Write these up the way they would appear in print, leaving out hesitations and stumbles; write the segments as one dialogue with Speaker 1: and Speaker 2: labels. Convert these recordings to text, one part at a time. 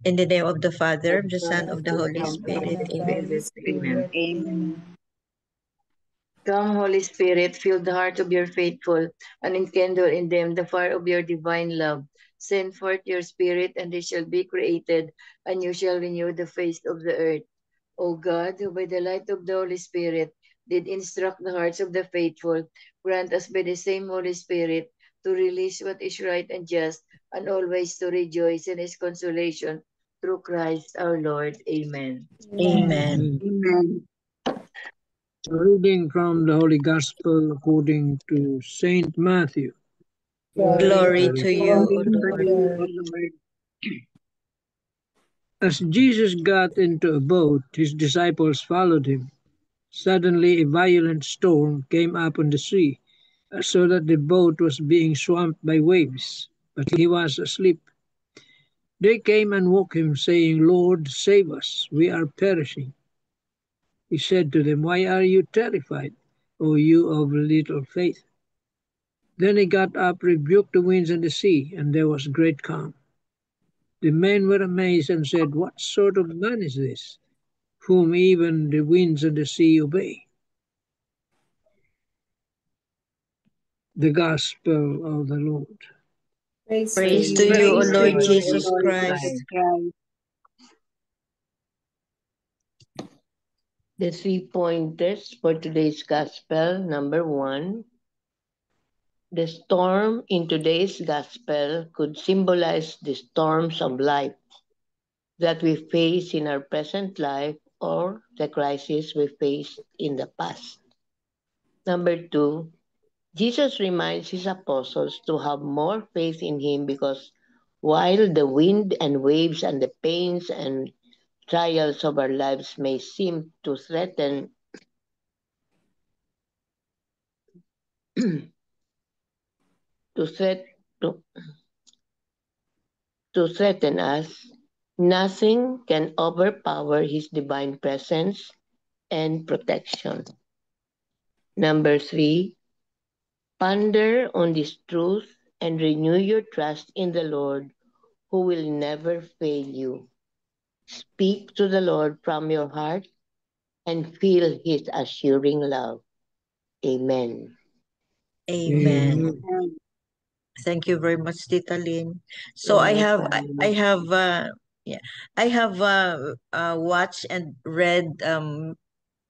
Speaker 1: In the name of the Father, of the Son, of the Holy Spirit. Amen.
Speaker 2: Amen.
Speaker 3: Amen. Come, Holy Spirit, fill the heart of your faithful and enkindle in them the fire of your divine love. Send forth your Spirit, and they shall be created, and you shall renew the face of the earth. O God, who by the light of the Holy Spirit did instruct the hearts of the faithful, grant us by the same Holy Spirit to release what is right and just, and always to rejoice in his consolation through Christ our Lord. Amen.
Speaker 1: Amen.
Speaker 2: Amen.
Speaker 4: A reading from the Holy Gospel according to Saint Matthew.
Speaker 1: Glory to you, O
Speaker 2: Glory to
Speaker 1: Lord.
Speaker 2: you, O Lord.
Speaker 4: As Jesus got into a boat, his disciples followed him. Suddenly, a violent storm came up on the sea, so that the boat was being swamped by waves, but he was asleep. They came and woke him, saying, Lord, save us, we are perishing. He said to them, Why are you terrified, O you of little faith? Then he got up, rebuked the winds and the sea, and there was great calm. The men were amazed and said, What sort of man is this, whom even the winds and the sea obey? The Gospel of the Lord.
Speaker 1: Praise
Speaker 2: Praise
Speaker 1: to you, O
Speaker 2: to
Speaker 1: Lord
Speaker 2: you, O
Speaker 1: Jesus
Speaker 2: Lord
Speaker 1: Christ.
Speaker 2: Jesus Christ.
Speaker 3: The 3 pointers for today's gospel. Number 1, the storm in today's gospel could symbolize the storms of life that we face in our present life or the crisis we faced in the past. Number 2, Jesus reminds his apostles to have more faith in him because while the wind and waves and the pains and trials of our lives may seem to threaten to threat to, to threaten us, nothing can overpower his divine presence and protection. Number 3, ponder on this truth and renew your trust in the Lord who will never fail you. Speak to the Lord from your heart and feel his assuring love. Amen.
Speaker 1: Amen.
Speaker 2: Amen.
Speaker 1: Thank you very much, Tita Lynn. So yeah, I have watched and read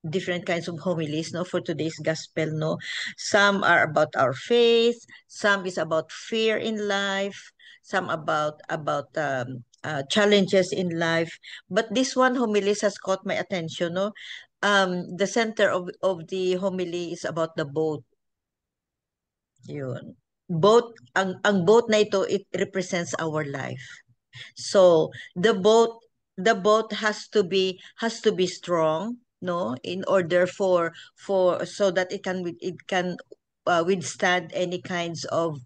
Speaker 1: different kinds of homilies, no, for today's gospel, no. Some are about our faith, some is about fear in life, some about challenges in life. But this one homilies has caught my attention, no. The center of the homily is about the boat. Yun. Boat, ang boat na ito, it represents our life. So the boat has to be strong, no, in order for so that it can withstand any kinds of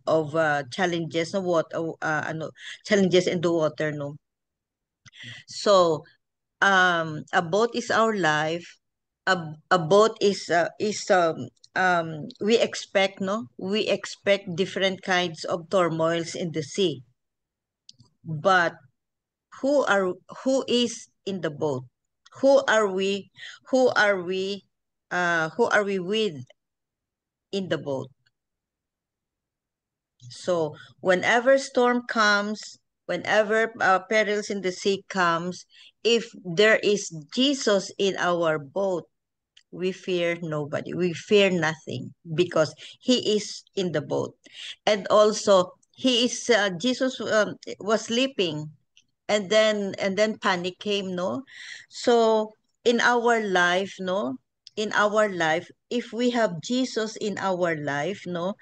Speaker 1: challenges, no, what ano, challenges in the water, no. So a boat is our life. A boat is we expect different kinds of turmoils in the sea, but who are who is in the boat? Who are we? Who are we? Who are we with in the boat? So whenever storm comes, whenever perils in the sea comes, if there is Jesus in our boat, we fear nobody. We fear nothing because he is in the boat. And also Jesus was sleeping, and then panic came, no. So in our life, no, if we have Jesus in our life, no,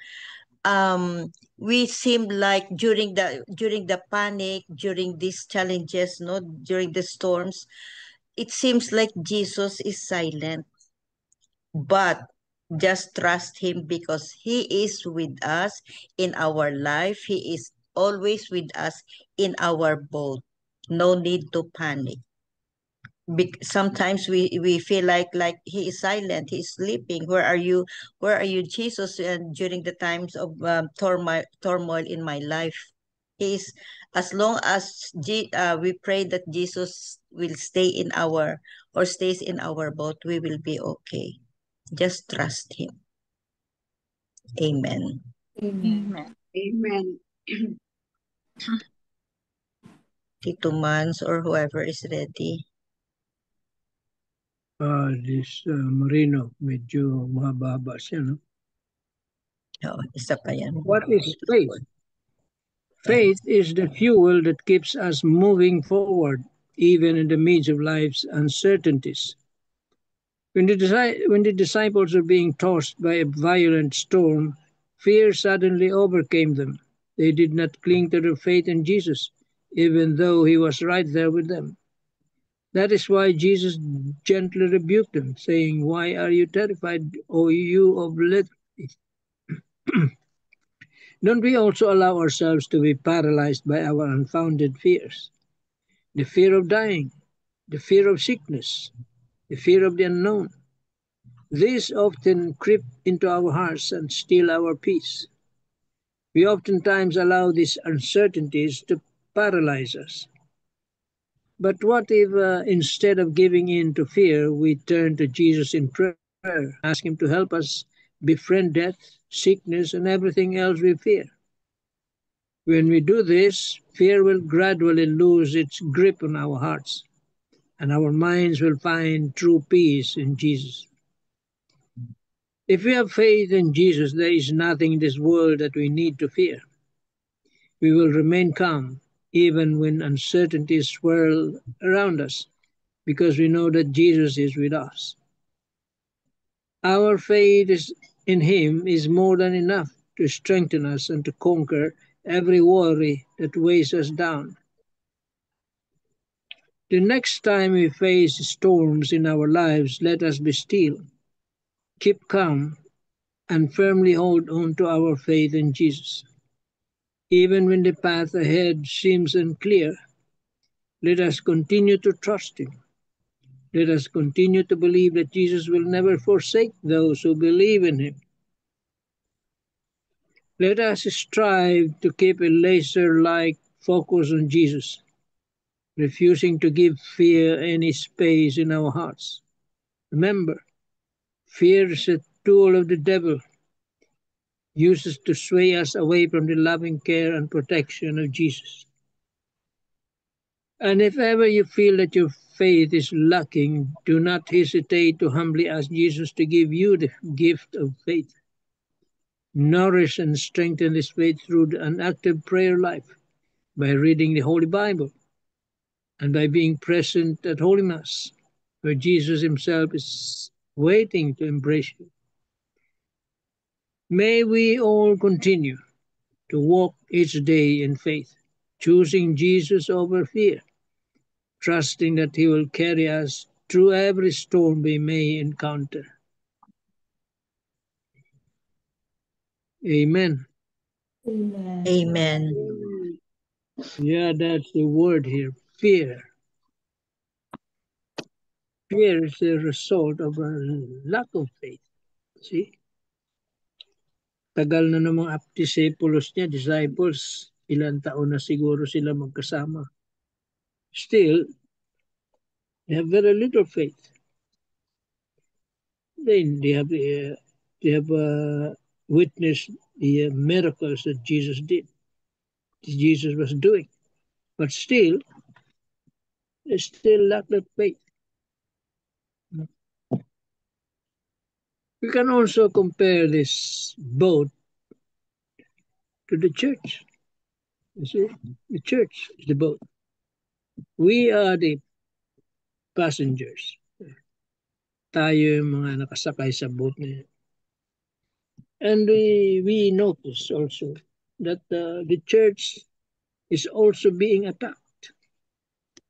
Speaker 1: we seem like during the panic, during these challenges, no, during the storms, it seems like Jesus is silent, but just trust him because he is with us in our life. He is always with us in our boat. No need to panic. Sometimes we feel like he is silent, he is sleeping. Where are you, Jesus, during the times of turmoil in my life? is as long as we pray that Jesus will stay in our or stays in our boat, we will be okay. Just trust him. Amen.
Speaker 2: Amen.
Speaker 5: Amen.
Speaker 1: Tito Mans or whoever is ready.
Speaker 4: This Marino, medyo mahaba siya, no?
Speaker 1: Oo, isa pa yan.
Speaker 4: What is faith? Faith is the fuel that keeps us moving forward, even in the midst of life's uncertainties. When the disciples were being tossed by a violent storm, fear suddenly overcame them. They did not cling to their faith in Jesus, even though he was right there with them. That is why Jesus gently rebuked them, saying, "Why are you terrified, O you of little faith?" Don't we also allow ourselves to be paralyzed by our unfounded fears? The fear of dying, the fear of sickness, the fear of the unknown. These often creep into our hearts and steal our peace. We oftentimes allow these uncertainties to paralyze us. But what if instead of giving in to fear, we turn to Jesus in prayer, ask Him to help us befriend death, sickness, and everything else we fear? When we do this, fear will gradually lose its grip on our hearts, and our minds will find true peace in Jesus. If we have faith in Jesus, there is nothing in this world that we need to fear. We will remain calm even when uncertainties swirl around us, because we know that Jesus is with us. Our faith in Him is more than enough to strengthen us and to conquer every worry that weighs us down. The next time we face storms in our lives, let us be still, keep calm, and firmly hold on to our faith in Jesus. Even when the path ahead seems unclear, let us continue to trust Him. Let us continue to believe that Jesus will never forsake those who believe in Him. Let us strive to keep a laser-like focus on Jesus, refusing to give fear any space in our hearts. Remember, fear is a tool of the devil, uses to sway us away from the loving care and protection of Jesus. And if ever you feel that your faith is lacking, do not hesitate to humbly ask Jesus to give you the gift of faith. Nourish and strengthen this faith through an active prayer life, by reading the Holy Bible, and by being present at Holy Mass, where Jesus Himself is waiting to embrace you. May we all continue to walk each day in faith, choosing Jesus over fear, trusting that He will carry us through every storm we may encounter. Amen.
Speaker 2: Amen.
Speaker 1: Amen.
Speaker 4: Yeah, that's the word here, fear. Fear is the result of a lack of faith. See? Tagal na ng mga disciples niya, disciples, ilang taon na siguro sila magkasama. Still, they have very little faith. They have witnessed the miracles that Jesus did, that Jesus was doing. But still, they still lack that faith. We can also compare this boat to the church. You see, the church is the boat. We are the passengers. Tayo yung mga nakasakay sa boat na yun. And we notice also that the church is also being attacked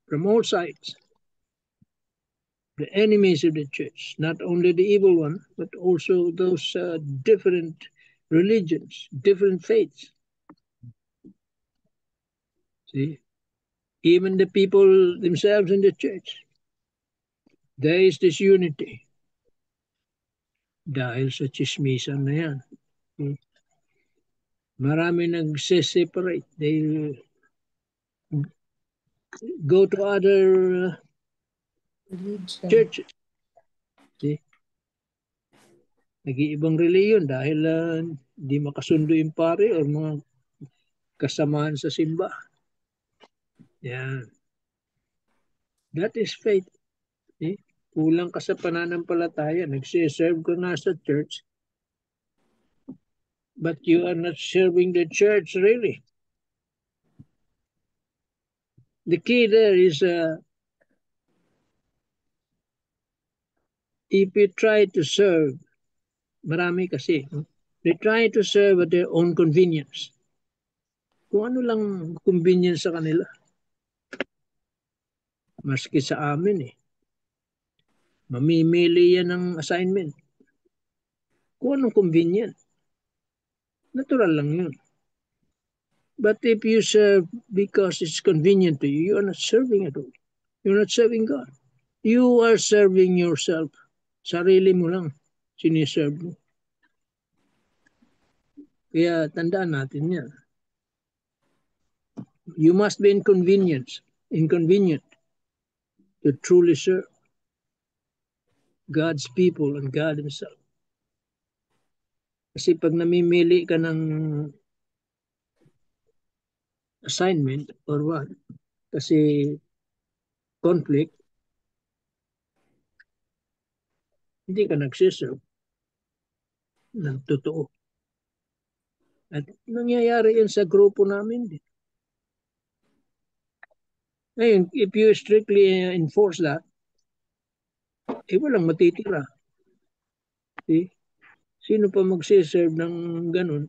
Speaker 4: from all sides. The enemies of the church, not only the evil one, but also those different religions, different faiths. See, even the people themselves in the church, there is this unity. Dahil sa chismisan na yan. Marami nagse-separate. go to other
Speaker 2: Religion.
Speaker 4: churches. See? Nag-iibang reliyon dahil di makasundo yung pare o mga kasamaan sa simba. Yan. That is faith. See? Kulang ka sa pananampalataya. Nagsiserve ka na sa church. But you are not serving the church really. The key there is if you try to serve, marami kasi, they try to serve at their own convenience. Kung ano lang convenience sa kanila. Maski sa amin mamimili yan ng assignment. Kung anong convenient. Natural lang yun. But if you serve because it's convenient to you, you're not serving at all. You're not serving God. You are serving yourself. Sarili mo lang siniserve mo. Kaya tandaan natin yan. You must be inconvenient to truly serve God's people and God Himself. Kasi pag namimili ka ng assignment or what, kasi conflict, hindi ka nagsiserve ng totoo. At nangyayari yan sa grupo namin din. Ngayon, if you strictly enforce that, walang matitira. See? Sino pa magsiserve ng ganun?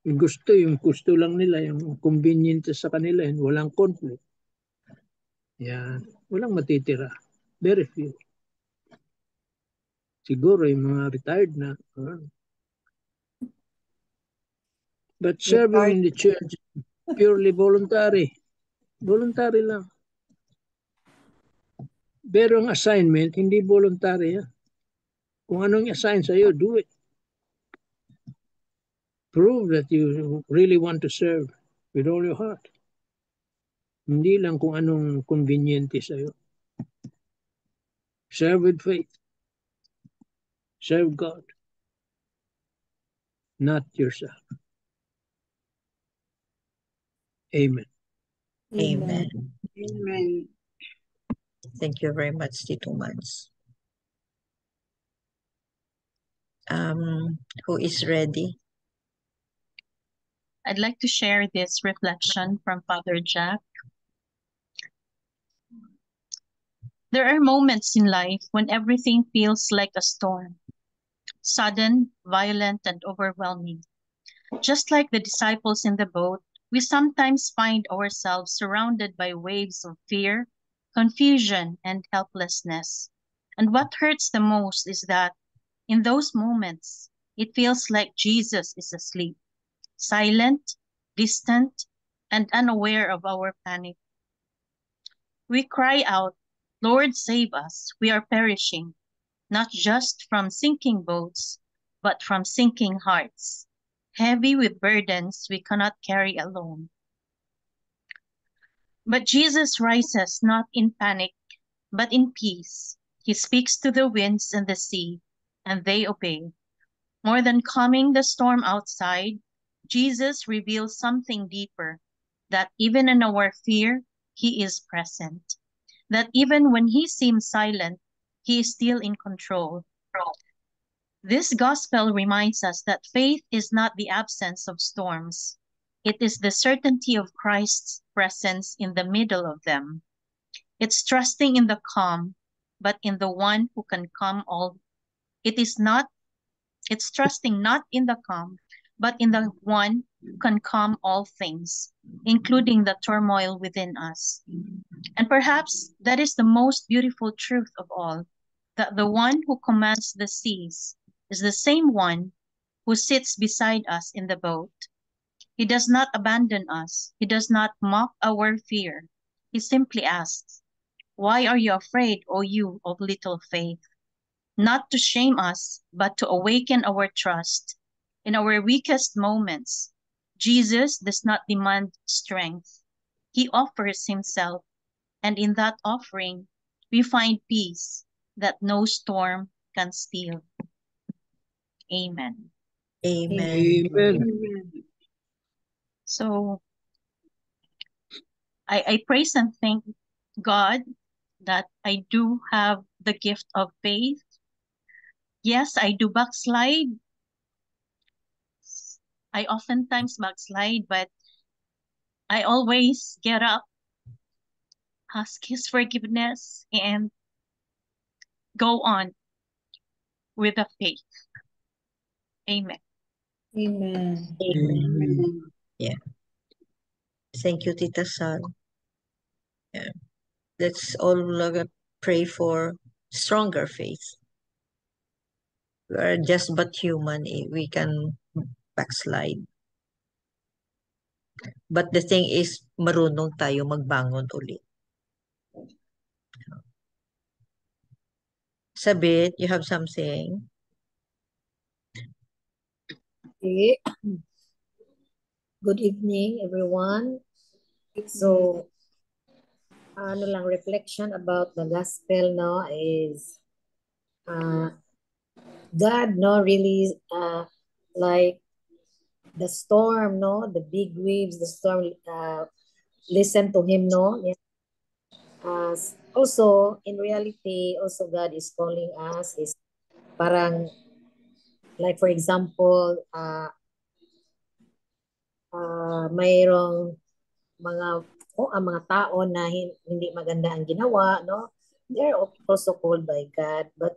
Speaker 4: Yung gusto lang nila, yung convenient sa kanila, yun, walang conflict. Yan, walang matitira. Very few. Siguro yung mga retired na. But serving in the church, purely voluntary. Voluntary lang. Pero ang assignment, hindi voluntary yan. Kung anong assign sa'yo, do it. Prove that you really want to serve with all your heart. Hindi lang kung anong conveniente sa'yo. Serve with faith. Serve God. Not yourself. Amen.
Speaker 1: Amen.
Speaker 2: Amen.
Speaker 1: Thank you very much, Tito Mads. Who is ready?
Speaker 5: I'd like to share this reflection from Father Jack. There are moments in life when everything feels like a storm, sudden, violent, and overwhelming. Just like the disciples in the boat, we sometimes find ourselves surrounded by waves of fear, confusion, and helplessness. And what hurts the most is that in those moments, it feels like Jesus is asleep, silent, distant, and unaware of our panic. We cry out, "Lord, save us, we are perishing," not just from sinking boats, but from sinking hearts, heavy with burdens we cannot carry alone. But Jesus rises not in panic, but in peace. He speaks to the winds and the sea, and they obey. More than calming the storm outside, Jesus reveals something deeper, that even in our fear, He is present. That even when He seems silent, He is still in control. This gospel reminds us that faith is not the absence of storms. It is the certainty of Christ's presence in the middle of them. It's trusting in the calm, but in the one who can calm all. It's trusting not in the calm, but in the one who can calm all things, including the turmoil within us. And perhaps that is the most beautiful truth of all, that the one who commands the seas is the same one who sits beside us in the boat. He does not abandon us. He does not mock our fear. He simply asks, "Why are you afraid, O you of little faith?" Not to shame us, but to awaken our trust. In our weakest moments, Jesus does not demand strength. He offers himself, and in that offering, we find peace that no storm can steal. Amen.
Speaker 1: Amen.
Speaker 4: Amen.
Speaker 5: So I praise and thank God that I do have the gift of faith. Yes, I do backslide. I oftentimes backslide, but I always get up, ask His forgiveness, and go on with the faith. Amen.
Speaker 2: Amen.
Speaker 1: Amen. Yeah. Thank you, Tita Sal. Yeah. Let's all pray for stronger faith. We are just but human. We can backslide. But the thing is, marunong tayo magbangon ulit. Sabit, you have something?
Speaker 6: Okay. Good evening, everyone. So, ano lang, reflection about the gospel, no, is God, no, really, like the storm, no, the big waves, the storm, listen to Him, no. Yeah. Also, in reality, also God is calling us, is parang, like for example, mayroong mga tao na hindi maganda ang ginawa, no? They're also called by God. But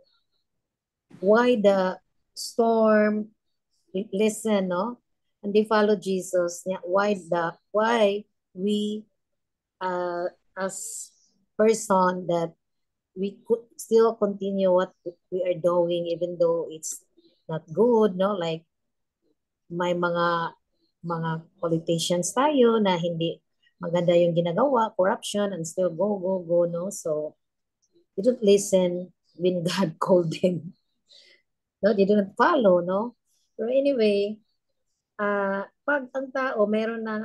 Speaker 6: why the storm? Listen, no? And they follow Jesus. Why we as person that we could still continue what we are doing even though it's not good, no? Like may mga politicians tayo na hindi maganda yung ginagawa, corruption, and still go, no? So, they don't listen when God called them. No, they don't follow, no? Pero anyway, pag ang tao meron ng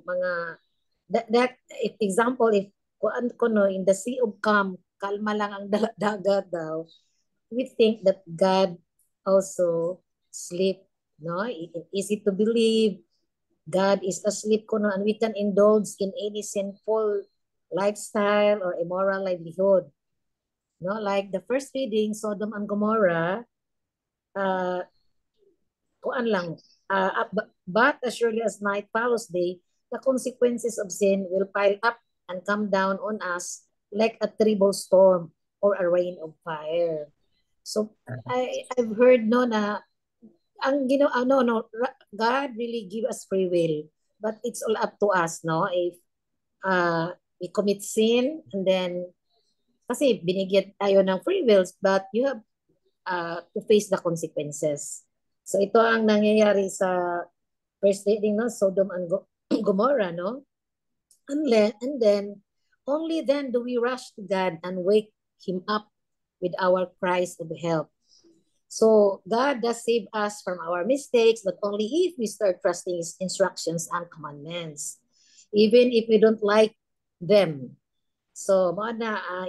Speaker 6: mga, that example, if no, in the sea of calm, kalma lang ang dagat daw, we think that God also sleep, no? Easy to believe, God is asleep kuno, and we can indulge in any sinful lifestyle or immoral livelihood. No, like the first reading, Sodom and Gomorrah, kuan lang, but as surely as night follows day, the consequences of sin will pile up and come down on us like a terrible storm or a rain of fire. So I've heard no na ang God really give us free will, but it's all up to us, no? If we commit sin, and then kasi binigyan tayo ng free wills, but you have to face the consequences. So ito ang nangyayari sa first reading, no? Sodom and Gomorrah, no? And then only then do we rush to God and wake Him up with our cries of help. So God does save us from our mistakes, but only if we start trusting His instructions and commandments, even if we don't like them. So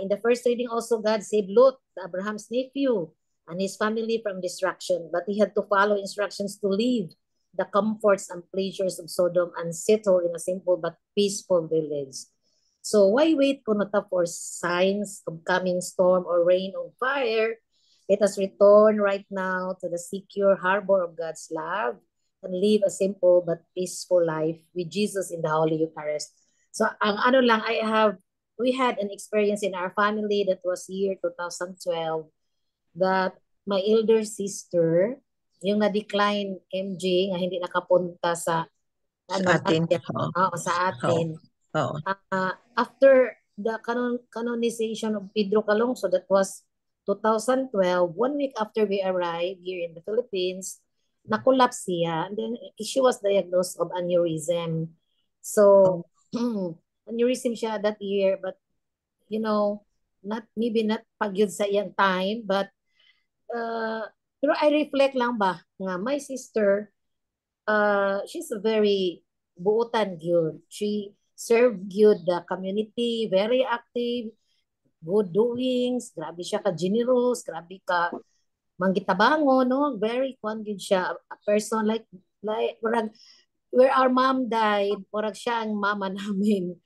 Speaker 6: in the first reading also, God saved Lot, Abraham's nephew, and his family from destruction, but he had to follow instructions to leave the comforts and pleasures of Sodom and settle in a simple but peaceful village. So why wait kunota for signs of coming storm or rain or fire? Let us return right now to the secure harbor of God's love and live a simple but peaceful life with Jesus in the Holy Eucharist. So ang we had an experience in our family that was year 2012 that my elder sister, yung na-decline MJ, nga hindi nakapunta sa
Speaker 1: atin.
Speaker 6: sa atin.
Speaker 1: Oh.
Speaker 6: After the canonization of Pedro Calongso, that was 2012, 1 week after we arrived here in the Philippines, na-collapse siya. And then she was diagnosed of aneurysm. So, aneurysm siya that year, but maybe not pagyud sa iyang time, but pero I reflect lang ba nga my sister, she's a very buutan gyud. serve good the community, very active, good doings, grabe siya ka-generous, grabe ka manggitabango, no? Very kwan good siya, a person like murag, where our mom died, murag siya ang mama namin.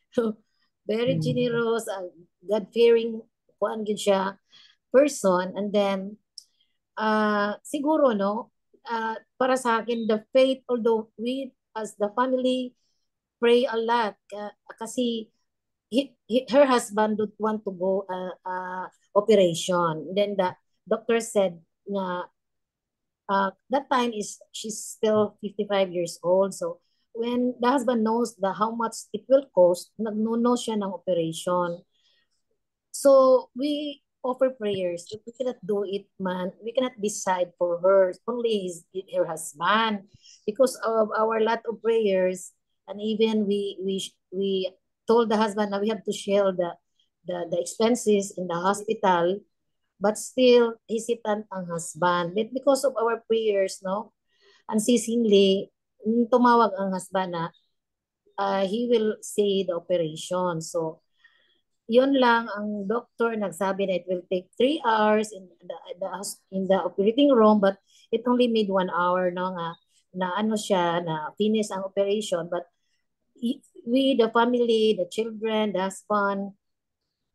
Speaker 6: Very generous, God-fearing kwan good siya person. And then siguro no, para sa akin the faith, although we as the family pray a lot kasi her husband don't want to go operation. Then the doctor said nga that time is she's still 55 years old. So when the husband knows how much it will cost, nagnuno siya ng operation. So we offer prayers. If we cannot do it, man, we cannot decide for her. Only her husband, because of our lot of prayers, and even we told the husband that we have to share the expenses in the hospital, but still hesitant ang husband. But because of our prayers, no, unceasingly tumawag ang husband na he will say the operation. So yun lang ang doctor nagsabi na it will take 3 hours in the operating room, but it only made 1 hour, no, nga na ano siya na finish ang operation. But we, the family, the children, the husband,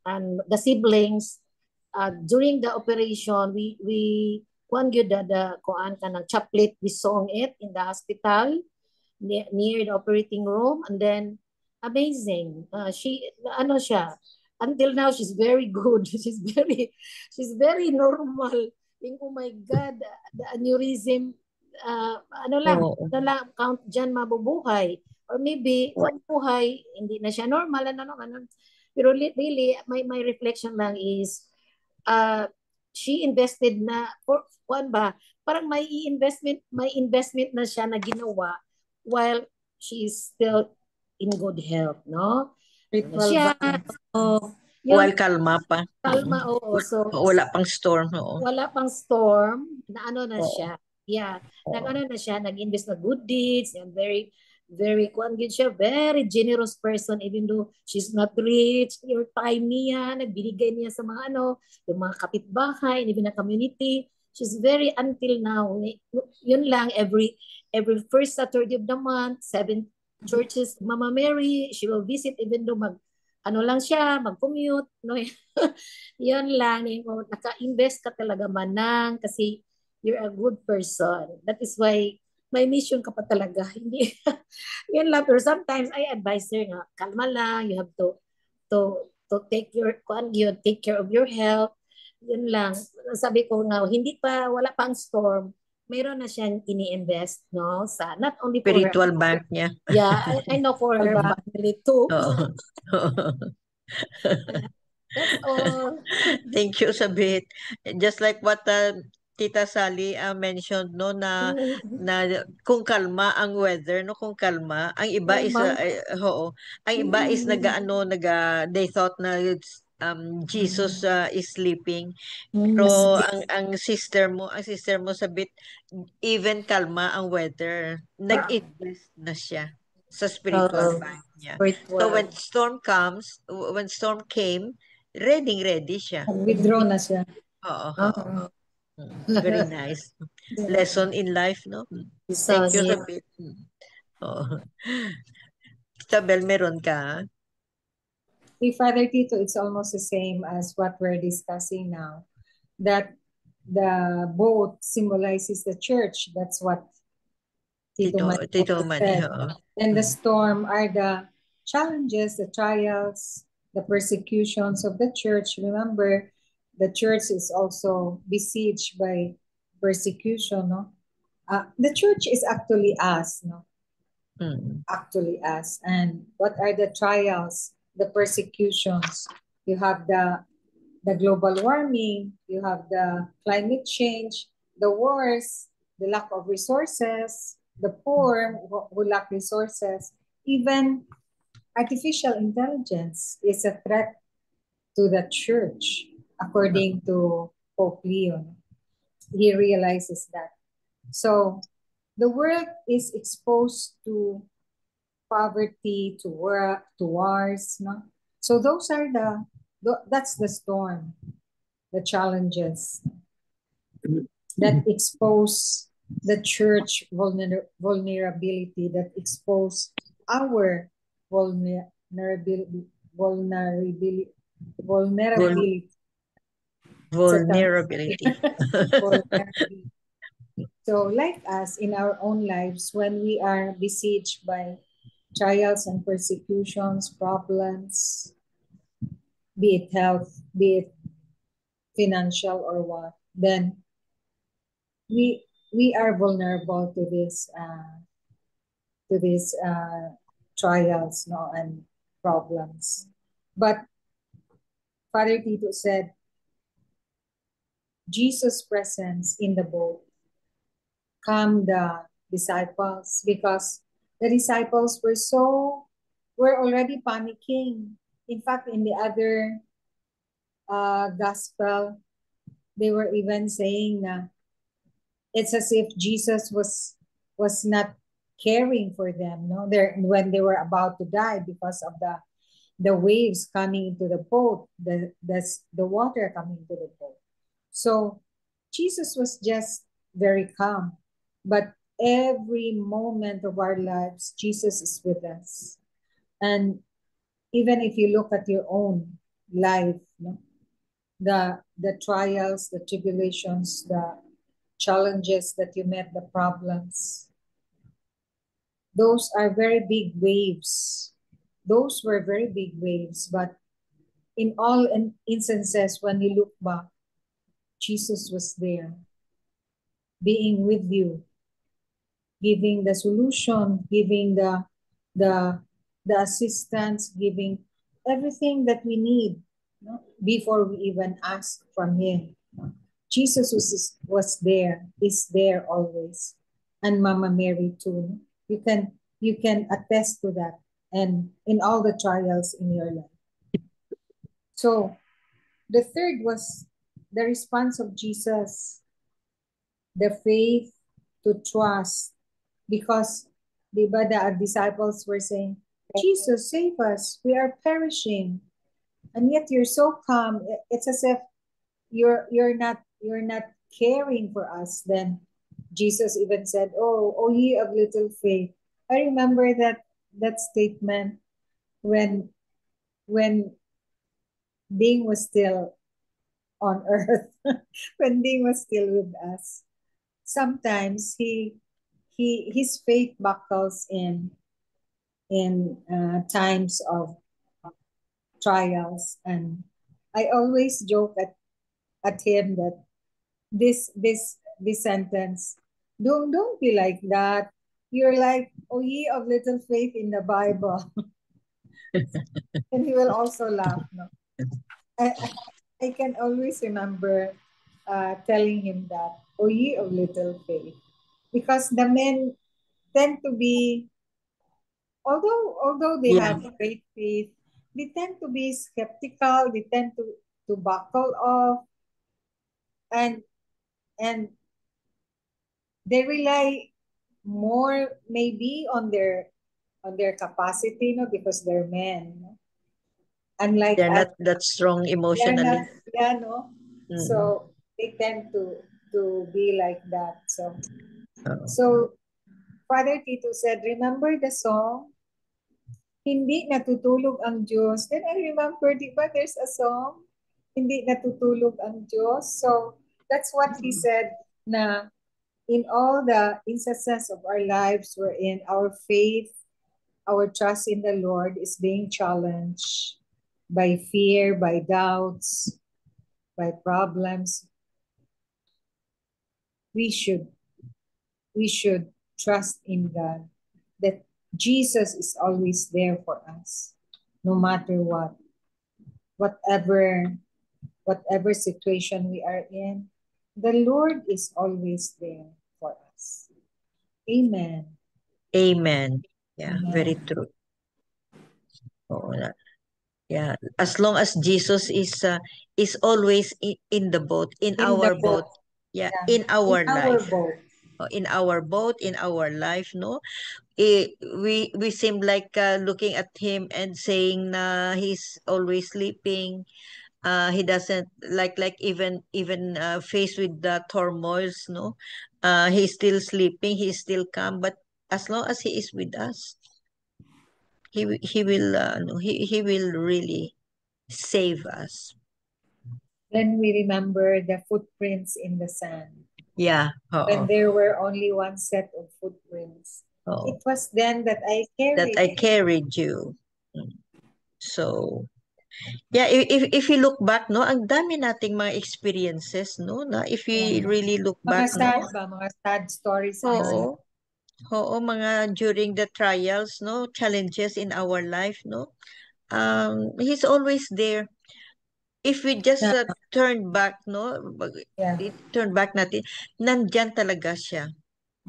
Speaker 6: and the siblings, during the operation, we kuan gyud the kuan ka ng chaplet, we sung it in the hospital near the operating room. And then amazing, she ano siya, until now she's very good. she's very normal. Think, oh my God, the aneurysm, ano lang count dyan mabubuhay, or maybe mabuhay hindi na siya normal, ano. Pero really my reflection lang is she invested na for kuan ba, parang may investment na siya na ginawa while she is still in good health, no? Siya,
Speaker 1: while kalma pa.
Speaker 6: Kalma, oo. So,
Speaker 1: wala pang storm, oo.
Speaker 6: Wala pang storm, na ano na siya. Yeah, nag-ano na siya, nag-invest na good deeds, and very kuan gid siya, very generous person, even though she's not rich. Your time niya, nagbinigay niya sa mga yung mga kapitbahay, even na community. She's very, until now, yun lang, every first Saturday of the month, 7 churches, Mama Mary, she will visit, even though lang siya, mag-commute, no? Yun lang, naka-invest ka talaga manang kasi you're a good person. That is why may mission ka pa talaga. Hindi, yun lang. Pero sometimes I advise her nga, kalma lang, you have to take care of your health. Yun lang. Sabi ko nga, wala pang storm, mayroon na siyang ini-invest, no? Sa not only for
Speaker 1: spiritual
Speaker 6: her,
Speaker 1: bank niya.
Speaker 6: Yeah, I know for her family too. That's all.
Speaker 1: Thank you, Sabit. Just like what Tita Sally mentioned, no, na kung kalma ang weather, no, kung kalma, ang iba is ang iba is they thought na Jesus is sleeping. Pero ang sister mo Sabit, even kalma ang weather, nag-invest na siya sa spiritual bank niya. So when storm came, ready siya.
Speaker 2: Withdraw na siya.
Speaker 1: Oo. Very nice. Lesson in life, no? Thank you, Sabit. Oo. Isabel, meron ka?
Speaker 2: Hey, Father Tito, it's almost the same as what we're discussing now. That the boat symbolizes the church. That's what Tito Manny said. And the storm are the challenges, the trials, the persecutions of the church. Remember, the church is also besieged by persecution, no? The church is actually us, no? Actually us. And what are the trials, the persecutions? You have the global warming, you have the climate change, the wars, the lack of resources, the poor who lack resources. Even artificial intelligence is a threat to the church, according to Pope Leo. He realizes that. So the world is exposed to poverty, to work, to wars, no? So those are that's the storm, the challenges that expose the church vulnerability, that expose our vulnerability. Vulnerability.
Speaker 1: Vulnerability.
Speaker 2: Vulnerability. So like us in our own lives, when we are besieged by trials and persecutions, problems, be it health, be it financial or what, then we are vulnerable to these trials, no, and problems. But Father Tito said, Jesus' presence in the boat calmed the disciples, because the disciples were already panicking. In fact, in the other gospel, they were even saying na it's as if Jesus was not caring for them, no? When they were about to die because of the waves coming into the boat, the water coming into the boat. So Jesus was just very calm, but every moment of our lives, Jesus is with us. And even if you look at your own life, no? The trials, the tribulations, the challenges that you met, the problems, those are very big waves. Those were very big waves, but in all instances, when you look back, Jesus was there, being with you, giving the solution, giving the assistance, giving everything that we need, no? Before we even ask from him. Jesus was there, is there always. And Mama Mary too. You can attest to that, and in all the trials in your life. So the third was the response of Jesus, the faith to trust, because the disciples were saying, Jesus, save us, we are perishing. And yet you're so calm. It's as if you're not caring for us. Then Jesus even said, oh ye of little faith. I remember that statement when Ding was still on earth, when Ding was still with us. Sometimes his faith buckles in times of trials, and I always joke at him that this sentence, don't be like that. You're like, oh ye of little faith in the Bible. And he will also laugh. No? I can always remember telling him that, oh ye of little faith. Because the men tend to be, although they have great faith, they tend to be skeptical, they tend to buckle off, and they rely more maybe on their capacity, no, because they're men, no? Unlike
Speaker 1: They're
Speaker 2: us,
Speaker 1: not that strong
Speaker 2: they're
Speaker 1: emotionally.
Speaker 2: not, yeah, no. So they tend to be like that. So Father Tito said, remember the song, Hindi natutulog ang Diyos? Then I remember, di ba, there's a song, Hindi natutulog ang Diyos. So that's what he said, na in all the instances of our lives wherein our faith, our trust in the Lord is being challenged by fear, by doubts, by problems, we should trust in God, that Jesus is always there for us, no matter what. Whatever situation we are in, the Lord is always there for us. Amen.
Speaker 1: Amen. Yeah,
Speaker 2: Amen.
Speaker 1: very true. Yeah, as long as Jesus is always in the boat, in our boat. Yeah, in our life.
Speaker 2: Boat.
Speaker 1: in our boat, in our life, no? We seem like looking at him and saying na he's always sleeping. He doesn't like even faced with the turmoils, no? He's still sleeping, he's still calm, but as long as he is with us, he will no, he will really save us.
Speaker 2: Then we remember the footprints in the sand.
Speaker 1: Yeah.
Speaker 2: When there were only one set of footprints. It was then that I
Speaker 1: carried you. So, yeah, if you look back, no, ang dami nating mga experiences, no, na if you really look back,
Speaker 2: Mga sad ba? Mga sad stories.
Speaker 1: Oo. Oo, mga during the trials, no, challenges in our life, no. He's always there. If we just turn back, no, turn back natin, nandyan talaga siya.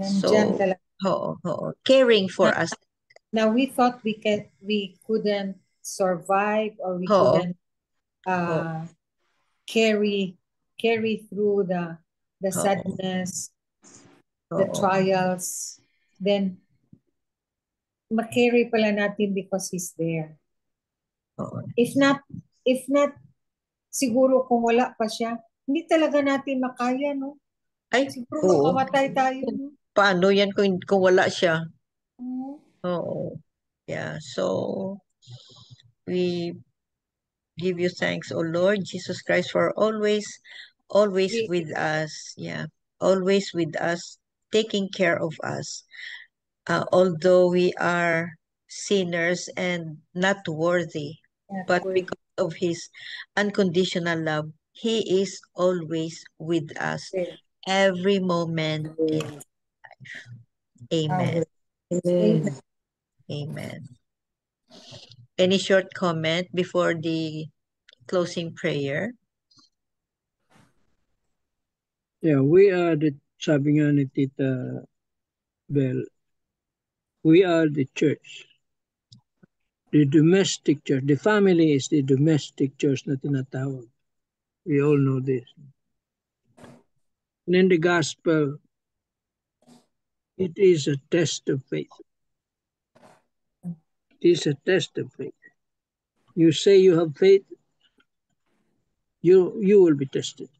Speaker 2: Nandyan talaga.
Speaker 1: Oo. Caring for us.
Speaker 2: Now we thought we couldn't survive or we couldn't carry through the sadness, the trials. Then ma-carry pala natin because He's there. If not, siguro kung wala pa siya, hindi talaga natin makaya, no?
Speaker 1: Ay,
Speaker 2: siguro mamamatay tayo, no?
Speaker 1: Paano yan kung wala siya? Oo. Yeah, so we give you thanks, O Lord Jesus Christ, for always with us. Yeah, always with us, taking care of us. Although we are sinners and not worthy, but because of His unconditional love, He is always with us every moment in life. Amen. Amen. Any short comment before the closing prayer?
Speaker 4: Yeah, we are sabi nga ni Tita Bell, we are the church. The domestic church. The family is the domestic church na tinatawag. We all know this. And in the gospel, it is a test of faith. It is a test of faith. You say you have faith, you will be tested.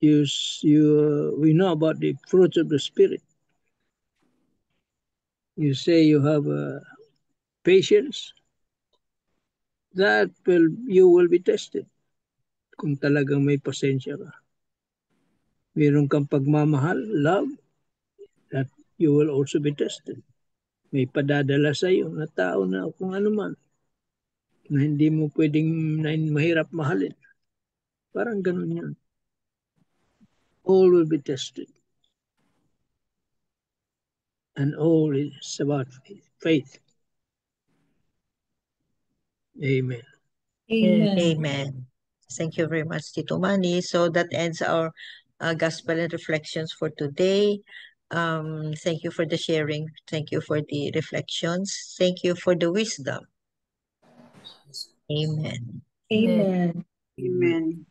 Speaker 4: We know about the fruits of the Spirit. You say you have patience, you will be tested. Kung talagang may pasensya ka. Meron kang pagmamahal, love, that you will also be tested. May padadala sa iyo na tao na kung ano man na hindi mo pwedeng mahirap mahalin. Parang ganun yan. All will be tested. And all is about faith. Amen.
Speaker 1: Amen. Thank you very much, Tito Manny. So that ends our gospel and reflections for today. Thank you for the sharing. Thank you for the reflections. Thank you for the wisdom. Amen.
Speaker 2: Amen.
Speaker 7: Amen.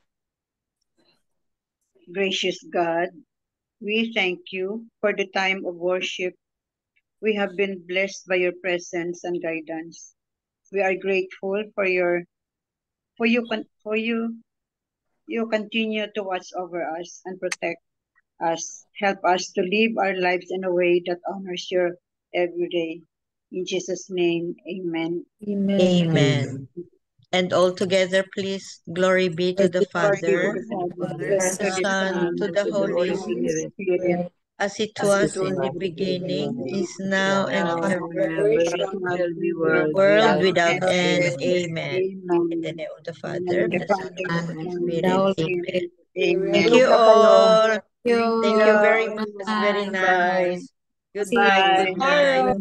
Speaker 7: Gracious God, we thank you for the time of worship. We have been blessed by your presence and guidance. We are grateful for you continue to watch over us and protect us. Help us to live our lives in a way that honors you every day. In Jesus' name, amen.
Speaker 1: Amen. And all together, please, glory be to the Father, to the Son, to the Holy Spirit, as it was in the beginning, is now, and forever, world without end. Amen. In the name of the Father, the Son, and the Holy Spirit. Amen. Thank you all. Thank you very much. It's very nice. Good night. Good night.